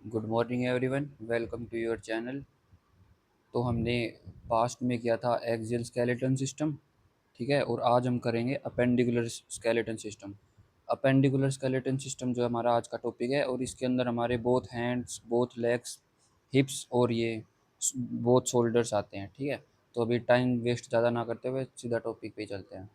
Good morning everyone, welcome to your channel. तो हमने past में किया था एक्सियल स्केलेटन सिस्टम, ठीक है। और आज हम करेंगे appendicular skeleton system. Appendicular skeleton system जो हमारा आज का टॉपिक है, और इसके अंदर हमारे बोथ हैंड्स, बोथ लेग्स, हिप्स और ये बोथ शोल्डर्स आते हैं, ठीक है। तो अभी टाइम वेस्ट ज़्यादा ना करते हुए सीधा टॉपिक पे ही चलते हैं।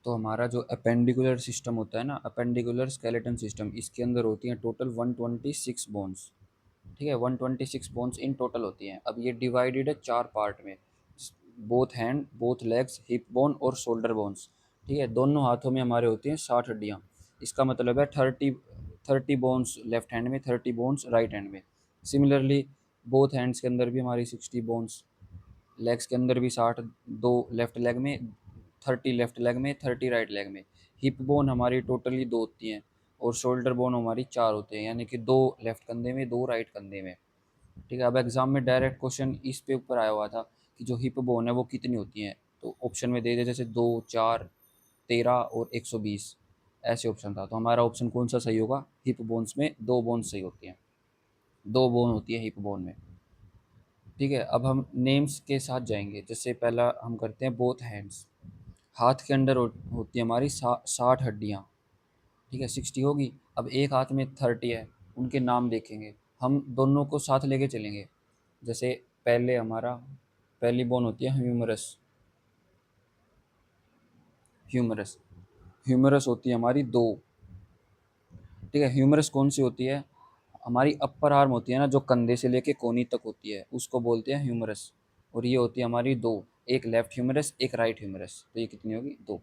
तो हमारा जो अपेंडिकुलर सिस्टम होता है ना, अपेंडिकुलर स्केलेटन सिस्टम, इसके अंदर होती हैं टोटल 126 बोन्स, ठीक है। 126 बोन्स इन टोटल होती हैं। अब ये डिवाइडेड है चार पार्ट में, both hand, both legs, hip bone और शोल्डर बोन्स, ठीक है। दोनों हाथों में हमारे होती हैं 60 हड्डियाँ। इसका मतलब है 30 बोन्स लेफ्ट हैंड में, 30 बोन्स राइट हैंड में। सिमिलरली बोथ हैंड्स के अंदर भी हमारी 60 बोन्स, लेग्स के अंदर भी 60, दो लेफ्ट लेग में, 30 लेफ्ट लेग में, 30 राइट लेग में। हिप बोन हमारी टोटली दो होती हैं, और शोल्डर बोन हमारी चार होते हैं, यानी कि दो लेफ्ट कंधे में, दो राइट कंधे में, ठीक है। अब एग्जाम में डायरेक्ट क्वेश्चन इस पे ऊपर आया हुआ था कि जो हिप बोन है वो कितनी होती हैं। तो ऑप्शन में दे दे जैसे 2, 4, 13 और 120, ऐसे ऑप्शन था। तो हमारा ऑप्शन कौन सा सही होगा? हिप बोन्स में दो बोन्स सही होती हैं, दो बोन होती है हिप बोन में, ठीक है। अब हम नेम्स के साथ जाएंगे। जैसे पहला हम करते हैं बोथ हैंड्स। हाथ के अंदर होती है हमारी 60 हड्डियाँ, ठीक है, 60 होगी। अब एक हाथ में 30 है, उनके नाम देखेंगे, हम दोनों को साथ लेके चलेंगे। जैसे पहले हमारा पहली बोन होती है ह्यूमरस, ह्यूमरस ह्यूमरस होती है हमारी दो, ठीक है। ह्यूमरस कौन सी होती है? हमारी अपर आर्म होती है ना, जो कंधे से लेके कोनी तक होती है, उसको बोलते हैं ह्यूमरस। और ये होती है हमारी दो, एक लेफ्ट ह्यूमरस, एक राइट ह्यूमरस। तो ये कितनी होगी? दो।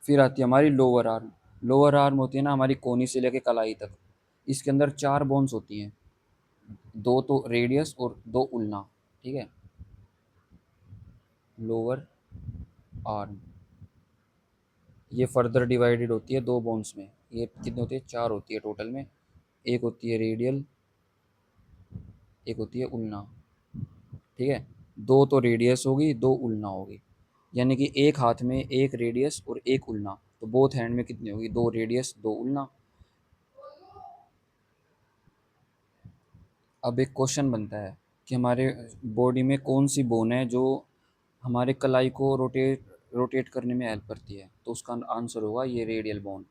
फिर आती है हमारी लोअर आर्म। लोअर आर्म होती है ना हमारी कोनी से लेके कलाई तक। इसके अंदर चार बोन्स होती हैं, दो तो रेडियस और दो उल्ना, ठीक है। लोअर आर्म ये फर्दर डिवाइडेड होती है दो बोन्स में। ये कितनी होती है? चार होती है टोटल में। एक होती है रेडियल, एक होती है उल्ना, ठीक है। दो तो रेडियस होगी, दो उल्ना होगी, यानी कि एक हाथ में एक रेडियस और एक उल्ना। तो बोथ हैंड में कितनी होगी? दो रेडियस, दो उल्ना। अब एक क्वेश्चन बनता है कि हमारे बॉडी में कौन सी बोन है जो हमारे कलाई को रोटेट रोटेट करने में हेल्प करती है। तो उसका आंसर होगा ये रेडियल बोन,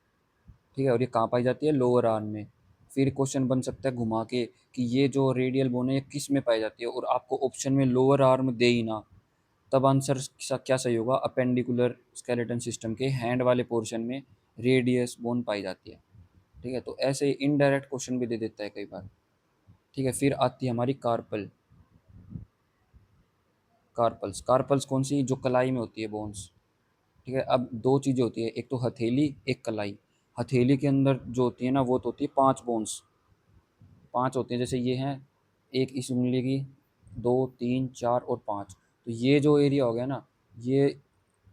ठीक है। और ये कहाँ पाई जाती है? लोअर आर्म में। फिर क्वेश्चन बन सकता है घुमा के कि ये जो रेडियल बोन है ये किस में पाई जाती है, और आपको ऑप्शन में लोअर आर्म दे ही ना, तब आंसर क्या सही होगा? अपेंडिकुलर स्केलेटन सिस्टम के हैंड वाले पोर्शन में रेडियस बोन पाई जाती है, ठीक है। तो ऐसे ही इनडायरेक्ट क्वेश्चन भी दे देता है कई बार, ठीक है। फिर आती है हमारी कार्पल। कार्पल्स कार्पल्स कौन सी? जो कलाई में होती है बोन्स, ठीक है। अब दो चीज़ें होती है, एक तो हथेली, एक कलाई। हथेली के अंदर जो होती है ना, वो तो होती है पांच बोन्स, पांच होते हैं। जैसे ये हैं, एक इस उंगली की, दो, तीन, चार और पाँच। तो ये जो एरिया हो गया ना, ये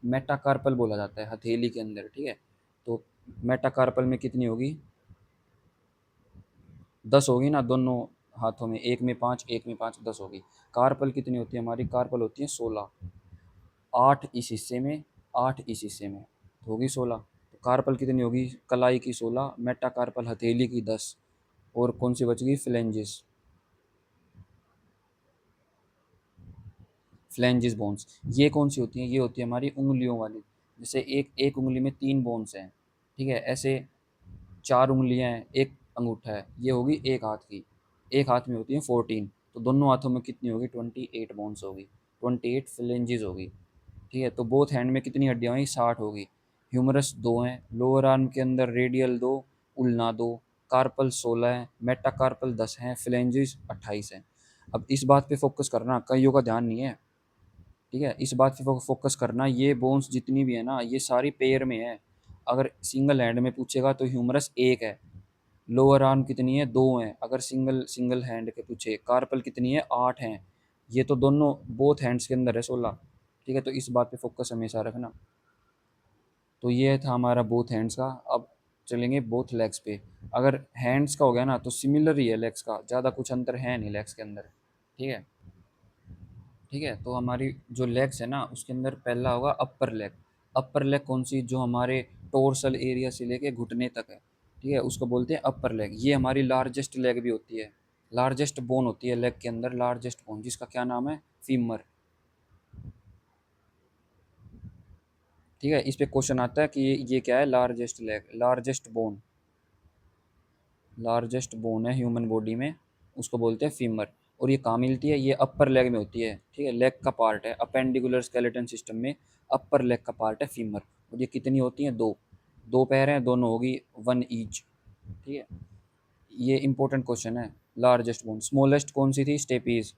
मेटाकार्पल बोला जाता है हथेली के अंदर, ठीक है। तो मेटाकार्पल में कितनी होगी? 10 होगी ना दोनों हाथों में, एक में पाँच, एक में पाँच, 10 होगी। कार्पल कितनी होती है हमारी? कार्पल होती है 16, आठ इस हिस्से में, आठ इस हिस्से में, तो होगी 16। तो कार्पल कितनी होगी? कलाई की 16, मेटाकार्पल हथेली की 10, और कौन सी बच गई? फ्लेंजिस। फ्लेंजिस बोन्स ये कौन सी होती हैं? ये होती है हमारी उंगलियों वाली। जैसे एक एक उंगली में तीन बोन्स हैं, ठीक है। ऐसे चार उंगलियां हैं, एक अंगूठा है, ये होगी एक हाथ की। एक हाथ में होती है 14, तो दोनों हाथों में कितनी होगी? 28 बोन्स होगी, 28 फ्लेंजिस होगी, ठीक है। तो बोथ हैंड में कितनी हड्डियाँ हुई? 60 होगी। ह्यूमरस दो हैं, लोअर आर्म के अंदर रेडियल दो, उल्ना दो। कार्पल 16 है, मेटाकार्पल 10 हैं, फ्लेंजिस 28 हैं। अब इस बात पे फोकस करना, कईयों का ध्यान नहीं है, ठीक है। इस बात पे फोकस करना, ये बोन्स जितनी भी है ना, ये सारी पेयर में है। अगर सिंगल हैंड में पूछेगा तो ह्यूमरस एक है। लोअर आर्म कितनी है? दो हैं। अगर सिंगल सिंगल हैंड के पूछे, कार्पल कितनी है? 8 हैं। ये तो दोनों बोथ हैंड्स के अंदर है 16, ठीक है। तो इस बात पे फोकस हमेशा रखना। तो ये था हमारा बोथ हैंड्स का। अब चलेंगे बोथ लेग्स पे। अगर हैंड्स का हो गया ना, तो सिमिलर ही है लेग्स का, ज़्यादा कुछ अंतर है नहीं लेग्स के अंदर, ठीक है। ठीक है, तो हमारी जो लेग्स है ना, उसके अंदर पहला होगा अपर लेग। अपर लेग कौन सी? जो हमारे टोर्सल एरिया से लेके घुटने तक है, ठीक है, उसको बोलते हैं अपर लेग। ये हमारी लार्जेस्ट लेग भी होती है, लार्जेस्ट बोन होती है लेग के अंदर, लार्जेस्ट बोन, जिसका क्या नाम है, फीमर। ठीक है, इस पे क्वेश्चन आता है कि ये क्या है, largest leg, largest bone, largest bone है ह्यूमन बॉडी में, उसको बोलते हैं फीमर। और ये कहाँ मिलती है, ये अपर लेग में होती है। ठीक है, लेग का पार्ट है, अपेंडिकुलर स्केलेटन सिस्टम में अपर लेग का पार्ट है फीमर। और ये कितनी होती हैं, दो, दो पैर हैं, दोनों होगी, वन ईच। ठीक है, ये इंपॉर्टेंट क्वेश्चन है। लार्जेस्ट बोन, स्मॉलेस्ट कौन सी थी, स्टेपीज,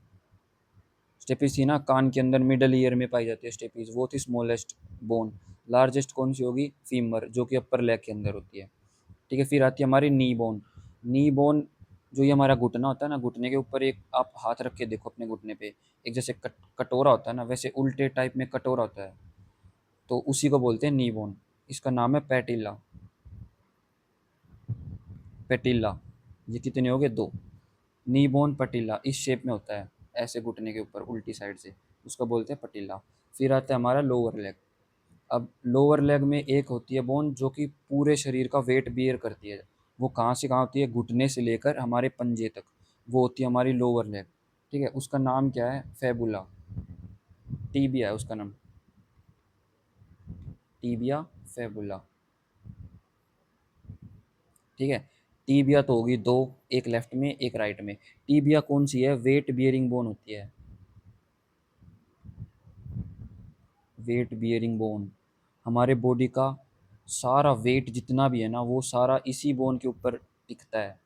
स्टेपीज थी ना, कान के अंदर मिडल ईयर में पाई जाती है स्टेपीज, वो थी स्मॉलेस्ट बोन। लार्जेस्ट कौन सी होगी, फीमर, जो कि अपर लेग के अंदर होती है। ठीक है, फिर आती है हमारी नी बोन। नी बोन, जो ये हमारा घुटना होता है ना, घुटने के ऊपर एक आप हाथ रख के देखो अपने घुटने पे, एक जैसे कटोरा होता है ना, वैसे उल्टे टाइप में कटोरा होता है, तो उसी को बोलते हैं नी बोन। इसका नाम है पैटिला, पैटिला। ये कितने हो गए, दो। नी बोन पटिला इस शेप में होता है, ऐसे घुटने के ऊपर उल्टी साइड से, उसको बोलते हैं पटिला। फिर आता है हमारा लोअर लेग। अब लोअर लेग में एक होती है बोन जो कि पूरे शरीर का वेट बियर करती है। वो कहाँ से कहाँ होती है, घुटने से लेकर हमारे पंजे तक, वो होती है हमारी लोअर लेग। ठीक है, उसका नाम क्या है, फेबुला, टीबिया है उसका नाम, टीबिया, फेबुला। ठीक है, टीबिया तो होगी दो, एक लेफ्ट में एक राइट में। टीबिया कौन सी है, वेट बियरिंग बोन होती है, वेट बियरिंग बोन। हमारे बॉडी का सारा वेट जितना भी है ना, वो सारा इसी बोन के ऊपर टिकता है।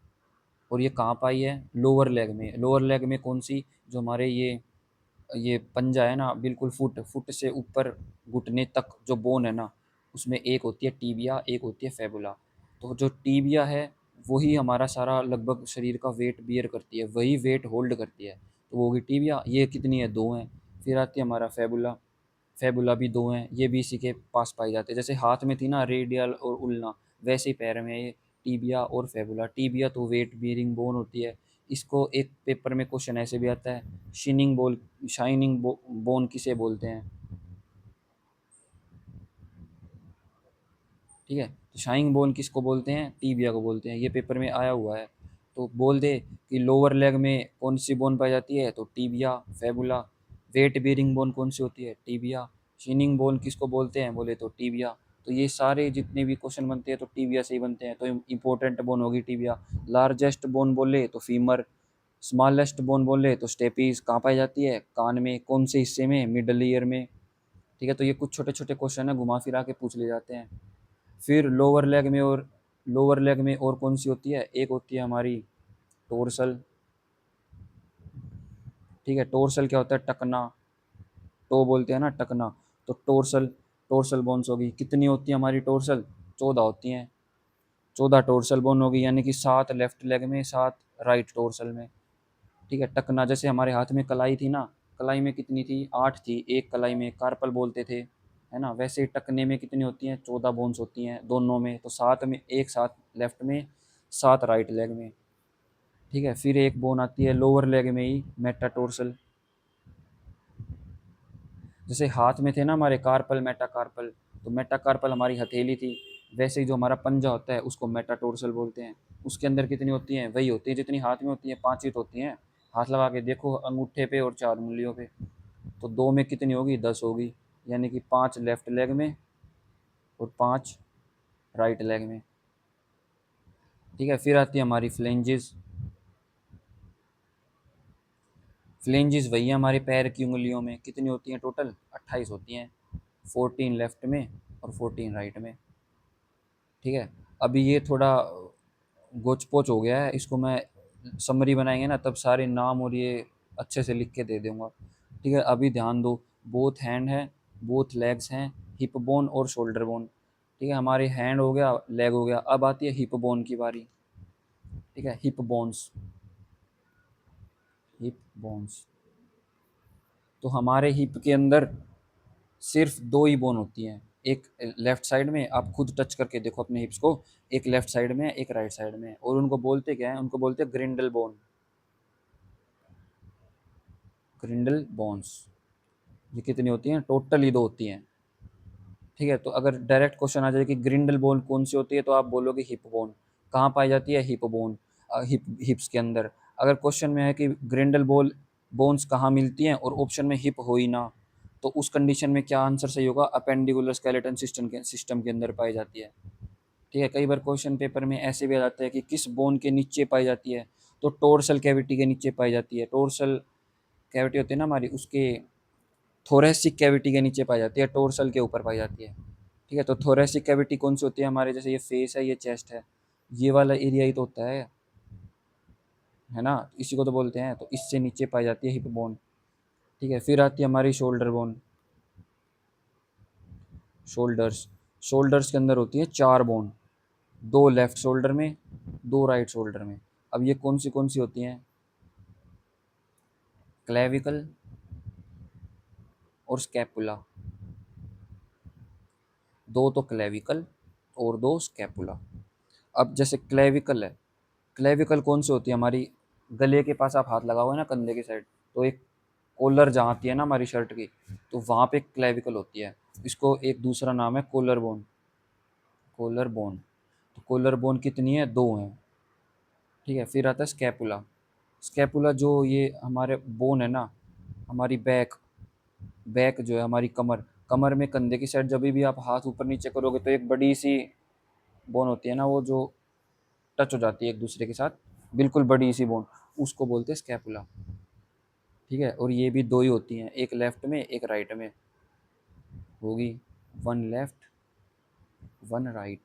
और ये कहाँ पाई है, लोअर लेग में। लोअर लेग में कौन सी, जो हमारे ये पंजा है ना, बिल्कुल फुट फुट से ऊपर घुटने तक जो बोन है ना, उसमें एक होती है टीबिया, एक होती है फेबुला। तो जो टीबिया है, वही हमारा सारा लगभग शरीर का वेट बियर करती है, वही वेट होल्ड करती है, तो वो होगी टीबिया। ये कितनी है, दो हैं। फिर आती है हमारा फेबुला, फेबुला भी दो हैं, ये भी इसी के पास पाई जाते हैं। जैसे हाथ में थी ना रेडियल और उल्ना, वैसे ही पैर में ये टीबिया और फेबुला। टीबिया तो वेट बियरिंग बोन होती है। इसको एक पेपर में क्वेश्चन ऐसे भी आता है, शिनिंग बोल, बोन किसे बोलते हैं। ठीक है, तो शाइंग बोन किसको बोलते हैं, टीबिया को बोलते हैं, ये पेपर में आया हुआ है। तो बोल दे कि लोअर लेग में कौन सी बोन पाई जाती है, तो tibia, fibula. Weight bearing bone कौन सी होती है, टीबिया। शिनिंग बोन किसको बोलते हैं, बोले तो टीबिया। तो ये सारे जितने भी क्वेश्चन बनते हैं तो टीबिया से ही बनते हैं, तो इंपॉर्टेंट बोन होगी टीबिया। लार्जेस्ट बोन बोले तो फीमर, स्मॉलेस्ट बोन बोले तो स्टेपीज। कहाँ पाई जाती है, कान में, कौन से हिस्से में, मिडल ईयर में। ठीक है, तो ये कुछ छोटे छोटे क्वेश्चन है, घुमा फिरा के पूछ ले जाते हैं। फिर लोअर लेग में और कौन सी होती है, एक होती है हमारी टोर्सल। ठीक है, टोर्सल क्या होता है, टकना, टो बोलते हैं ना, टकना। तो टोर्सल, टोर्सल बोन्स होगी, कितनी होती है हमारी टोर्सल, 14 होती हैं। 14 टोर्सल बोन होगी, यानी कि 7 लेफ्ट लेग में, 7 राइट टोर्सल में। ठीक है, टकना, जैसे हमारे हाथ में कलाई थी ना, कलाई में कितनी थी, 8 थी, एक कलाई में कार्पल बोलते थे, है ना। वैसे ही टकने में कितनी होती हैं, 14 बोन्स होती हैं दोनों में, तो 7 में, एक 7 लेफ्ट में, 7 राइट लेग में। ठीक है, फिर एक बोन आती है लोअर लेग में ही, मेटाटोर्सल। जैसे हाथ में थे ना हमारे कार्पल, मेटाकार्पल, तो मेटाकार्पल हमारी हथेली थी, वैसे ही जो हमारा पंजा होता है उसको मेटाटोर्सल बोलते हैं। उसके अंदर कितनी होती हैं, वही होती है जितनी हाथ में होती है, 5 ही तो होती हैं। हाथ लगा के देखो अंगूठे पे और 4 उंगलियों पे, तो दो में कितनी होगी, 10 होगी। यानी कि 5 लेफ्ट लेग में और 5 राइट लेग में। ठीक है, फिर आती है हमारी फ्लेंजेस। फ्लेंजेस वही है हमारे पैर की उंगलियों में, कितनी होती हैं टोटल, 28 होती हैं, 14 लेफ्ट में और 14 राइट में। ठीक है, अभी ये थोड़ा गोच पोच हो गया है, इसको मैं समरी बनाएंगे ना तब सारे नाम और ये अच्छे से लिख के दे दूंगा। ठीक है, अभी ध्यान दो, बोथ हैंड है, बोथ लेग्स हैं, हिप बोन और शोल्डर बोन। ठीक है, हमारे हैंड हो गया, लेग हो गया, अब आती है हिप बोन की बारी। ठीक है, हिप बोन्स, हिप बोन्स। तो हमारे हिप के अंदर सिर्फ दो ही बोन होती हैं, एक लेफ्ट साइड में, आप खुद टच करके देखो अपने हिप्स को, एक लेफ्ट साइड में एक राइट साइड में, और उनको बोलते क्या है, उनको बोलते हैं ग्रिंडल बोन, ग्रिंडल बोन्स। ये कितनी होती हैं, टोटल ही दो होती हैं। ठीक है, तो अगर डायरेक्ट क्वेश्चन आ जाए कि ग्रिंडल बोन कौन सी होती है, तो आप बोलोगे हिप बोन। कहाँ पाई जाती है? हिप बोन, हिप्स के अंदर। अगर क्वेश्चन में है कि ग्रिंडल बोल बोन्स कहाँ मिलती हैं और ऑप्शन में हिप हो ही ना, तो उस कंडीशन में क्या आंसर सही होगा? अपेंडिकुलर स्केलेटन सिस्टम के अंदर पाई जाती है। ठीक है, कई बार क्वेश्चन पेपर में ऐसे भी आ जाता है कि किस बोन के नीचे पाई जाती है, तो टोर्सल कैविटी के नीचे पाई जाती है। टोर्सल कैविटी होती है ना हमारी, उसके थोरेसिक कैविटी के नीचे पाई जाती है, टोर्सल के ऊपर पाई जाती है। ठीक है, तो थोरेसिक कैविटी कौन सी होती है हमारे? जैसे ये फेस है, ये चेस्ट है, ये वाला एरिया ही तो होता है ना, इसी को तो बोलते हैं। तो इससे नीचे पाई जाती है हिप बोन। ठीक है, फिर आती है हमारी शोल्डर बोन। शोल्डर्स, शोल्डर्स के अंदर होती है 4 बोन, 2 लेफ्ट शोल्डर में, 2 राइट शोल्डर में। अब ये कौन सी होती हैं? क्लेविकल और स्कैपुला। 2 तो क्लेविकल और 2 स्कैपुला। अब जैसे क्लेविकल है, क्लेविकल कौन सी होती है हमारी? गले के पास आप हाथ लगाओ है ना, कंधे की साइड, तो एक कॉलर जहाँ आती है ना हमारी शर्ट की, तो वहाँ पे क्लेविकल होती है। इसको एक दूसरा नाम है कॉलर बोन। कॉलर बोन, तो कॉलर बोन कितनी है? 2 हैं। ठीक है, फिर आता है स्कैपुला। स्कैपुला जो ये हमारे बोन है ना, हमारी बैक, बैक जो है हमारी कमर, कमर में कंधे की साइड जब भी आप हाथ ऊपर नीचे करोगे तो एक बड़ी सी बोन होती है ना, वो जो टच हो जाती है एक दूसरे के साथ, बिल्कुल बड़ी सी बोन, उसको बोलते हैं स्कैपुला। ठीक है, और ये भी 2 ही होती हैं, एक लेफ्ट में एक राइट में होगी, 1 लेफ्ट 1 राइट।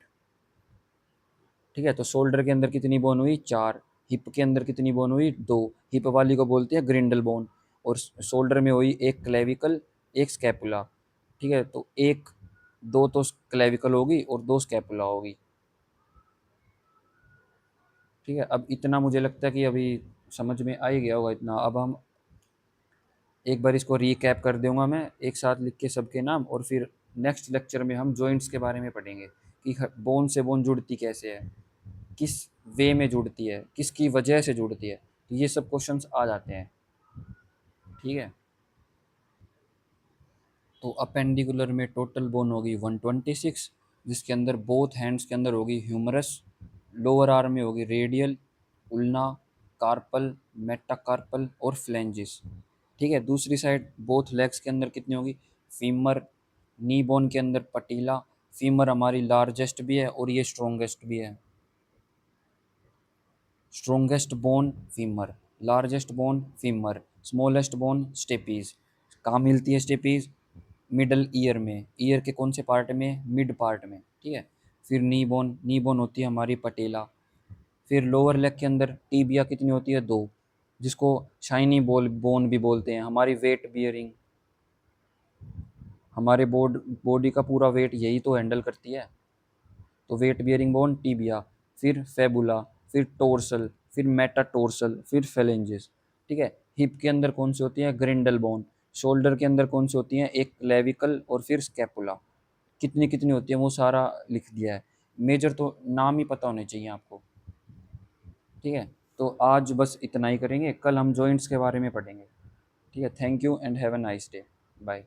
ठीक है, तो शोल्डर के अंदर कितनी बोन हुई? 4। हिप के अंदर कितनी बोन हुई? 2। हिप वाली को बोलते हैं ग्रिंडल बोन। और शोल्डर में हुई एक क्लेविकल, एक स्कैपुला। ठीक है, तो एक, 2 तो क्लेविकल होगी और 2 स्कैपुला होगी। ठीक है, अब इतना मुझे लगता है कि अभी समझ में आ ही गया होगा इतना। अब हम एक बार इसको रीकैप कर दूंगा मैं एक साथ लिख के सबके नाम, और फिर नेक्स्ट लेक्चर में हम जॉइंट्स के बारे में पढ़ेंगे कि बोन से बोन जुड़ती कैसे है, किस वे में जुड़ती है, किसकी वजह से जुड़ती है। तो ये सब क्वेश्चंस आ जाते हैं। ठीक है, तो अपेंडिकुलर में टोटल बोन होगी 126, जिसके अंदर बोथ हैंड्स के अंदर होगी ह्यूमरस, लोअर आर्म में होगी रेडियल, उल्ना, कार्पल, मेटाकार्पल और फ्लेंजिस। ठीक है, दूसरी साइड बोथ लेग्स के अंदर कितनी होगी? फीमर, नी बोन के अंदर पटीला। फीमर हमारी लार्जेस्ट भी है और ये स्ट्रोंगेस्ट भी है। Strongest bone femur, largest bone femur, smallest bone stapes. कहाँ मिलती है स्टेपीज? मिडल ईयर में, ईयर के कौन से पार्ट में? मिड पार्ट में। ठीक है, फिर नी बोन, नी बोन होती है हमारी पटेला। फिर लोअर लेग के अंदर टीबिया कितनी होती है? 2, जिसको शाइनी बोन भी बोलते हैं। हमारी वेट बियरिंग, हमारे बॉडी का पूरा वेट यही तो हैंडल करती है, तो वेट बियरिंग बोन टीबिया। फिर फेबुला, फिर टोर्सल, फिर मेटाटोर्सल, फिर फेलेंजेस। ठीक है, हिप के अंदर कौन सी होती है? ग्रिंडल बोन। शोल्डर के अंदर कौन सी होती है? एक क्लेविकल और फिर स्कैपुला। कितनी कितनी होती है वो सारा लिख दिया है। मेजर तो नाम ही पता होने चाहिए आपको। ठीक है, तो आज बस इतना ही करेंगे, कल हम जॉइंट्स के बारे में पढ़ेंगे। ठीक है, thank you and have a nice day. Bye.